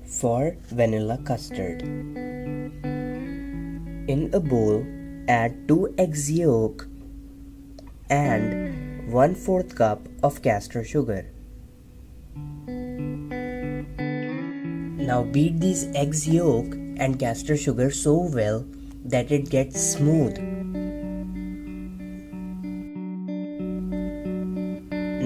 For vanilla custard, in a bowl, add 2 eggs yolk and 1/4 cup of castor sugar. Now beat these eggs yolk and castor sugar so well that it gets smooth.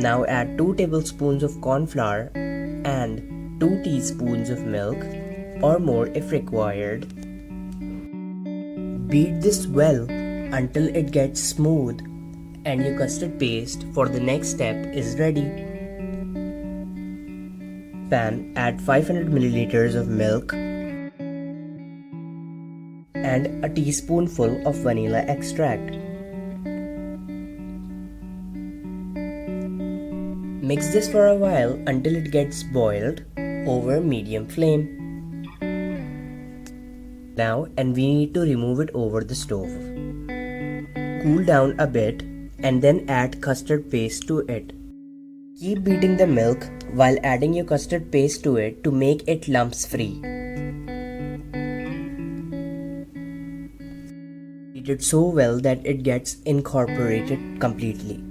Now add 2 tablespoons of cornflour and 2 teaspoons of milk or more if required. Beat this well until it gets smooth and your custard paste for the next step is ready. Pan, add 500 milliliters of milk and a teaspoonful of vanilla extract. Mix this for a while until it gets boiled over medium flame. Now we need to remove it over the stove. Cool down a bit and then add custard paste to it. Keep beating the milk while adding your custard paste to it to make it lumps free. Beat it so well that it gets incorporated completely.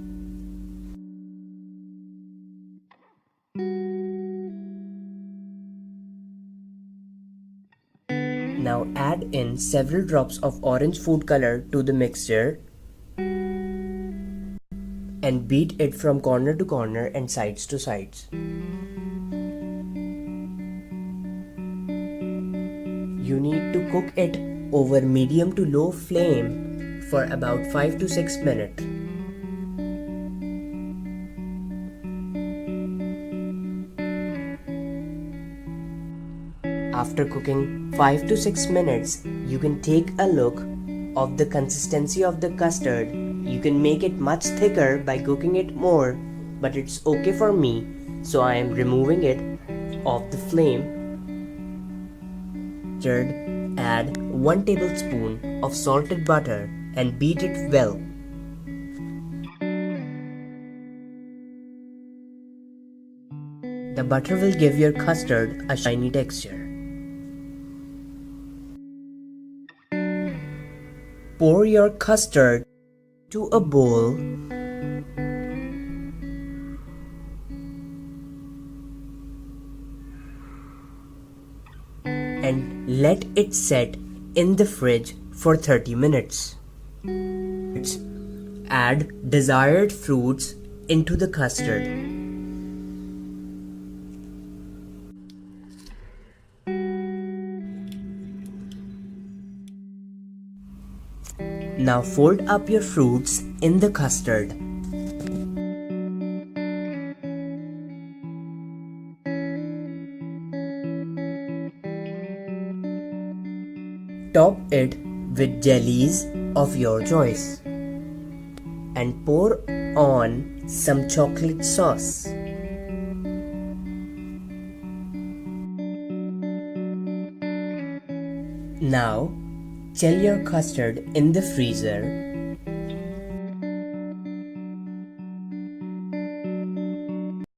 Now add in several drops of orange food color to the mixture and beat it from corner to corner and sides to sides. You need to cook it over medium to low flame for about 5 to 6 minutes. After cooking 5 to 6 minutes, you can take a look of the consistency of the custard. You can make it much thicker by cooking it more, but it's okay for me, so I am removing it off the flame. Third, add 1 tablespoon of salted butter and beat it well. The butter will give your custard a shiny texture. Pour your custard to a bowl and let it set in the fridge for 30 minutes. Add desired fruits into the custard. Now fold up your fruits in the custard. Top it with jellies of your choice and pour on some chocolate sauce. Now chill your custard in the freezer